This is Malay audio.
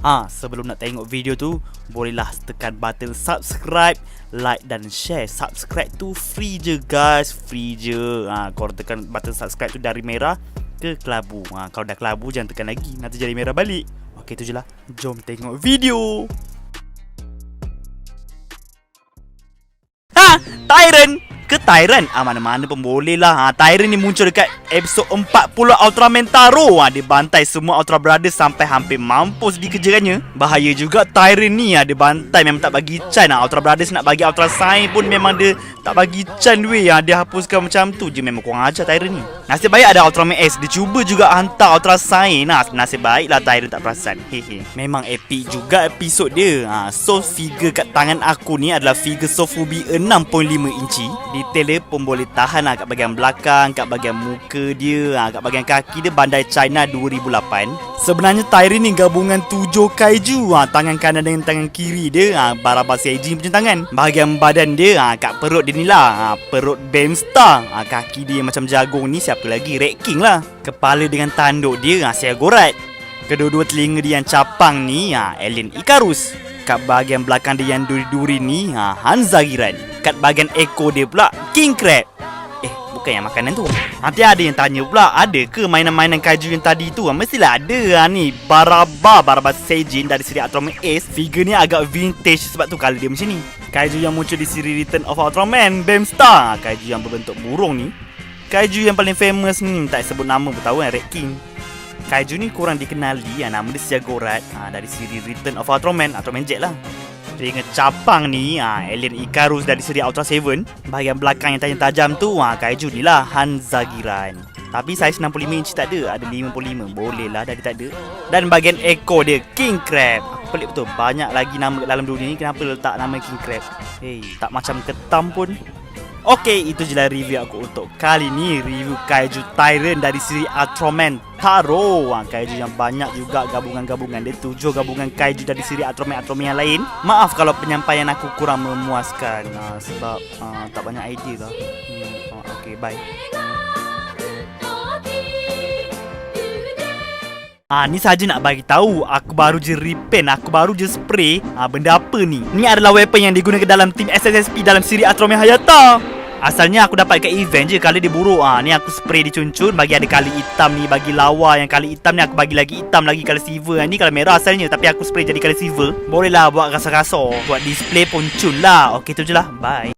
Sebelum nak tengok video tu, bolehlah tekan button subscribe, like dan share. Subscribe tu free je guys, free je. Korang tekan button subscribe tu dari merah ke kelabu. Kalau dah kelabu jangan tekan lagi, nanti jadi merah balik. Okey, tu je lah. Jom tengok video. Tyrant ke Tyrant? Mana-mana pun boleh lah. Tyrant ni muncul dekat episod 40 Ultraman Taro. Dia bantai semua Ultra Brothers sampai hampir mampus dikejarannya. Bahaya juga Tyrant ni. Dia bantai memang tak bagi Chan. Ultra Brothers nak bagi Ultra Sign pun memang dia tak bagi Chan weh. Dia hapuskan macam tu je. Memang kurang ajar Tyrant ni. Nasib baik ada Ultraman X. Dia cuba juga hantar Ultra Sign. Nasib baik lah Tyrant tak perasan. Memang epic juga episod dia. So figure kat tangan aku ni adalah figure Sofubi 6.5 inci. Detail dia pun boleh tahan kat bahagian belakang, kat bahagian muka dia, kat bahagian kaki dia Bandai China 2008. Sebenarnya Tyrant ni gabungan 7 kaiju. Tangan kanan dengan tangan kiri dia Baraba Seijin punya tangan. Bahagian badan dia kat perut dia ni lah, perut Bamstar. Kaki dia macam jagung ni siapa lagi? Red King lah. Kepala dengan tanduk dia Seagorat. Kedua-dua telinga dia yang capang ni Alien Icarus. Kat bahagian belakang dia yang duri-duri ni Hanzagiran. Kat bahagian ekor dia pula King Crab. Bukan yang makanan tu. Nanti ada yang tanya pula, ada ke mainan-mainan kaiju yang tadi tu? Mestilah ada ni. Baraba Seijin dari siri Ultraman Ace. Figure ni agak vintage sebab tu colour dia macam ni. Kaiju yang muncul di siri Return of Ultraman Bamstar. Kaiju yang berbentuk burung ni. Kaiju yang paling famous ni tak sebut nama bertahu Red King. Kaiju ni kurang dikenali. Nama dia Seagorat. Dari siri Return of Ultraman Jet lah. Telinga capang ni Alien Icarus dari seri Ultra 7. Bahagian belakang yang tajam-tajam tu kaiju ni lah Hanzagiran. Tapi saiz 65 inci tak ada 55. Boleh lah dari tak ada. Dan bahagian ekor dia King Crab. Pelik betul, banyak lagi nama kat dalam dunia ni. Kenapa letak nama King Crab? Tak macam ketam pun. Okey, itu je lah review aku untuk kali ni. Review kaiju Tyrant dari siri Ultraman Taro. Kaiju yang banyak juga gabungan-gabungan dia. 7 gabungan kaiju dari siri Ultraman yang lain. Maaf kalau penyampaian aku kurang memuaskan sebab tak banyak idea lah. Okey, bye. Ni saja nak bagi tahu. Aku baru je repaint, aku baru je spray. Benda apa ni? Ni adalah weapon yang digunakan dalam tim SSSP dalam siri Ultraman Hayata. Asalnya aku dapat kat event je, kali dia buruk. Ni aku spray dicuncun, bagi ada kali hitam ni, bagi lawa yang kali hitam ni aku bagi lagi hitam lagi kali silver. Ni kalau merah asalnya tapi aku spray jadi kali silver. Boleh lah buat rasa-rasa, buat display pun cun lah. Okey, tu je lah. Bye.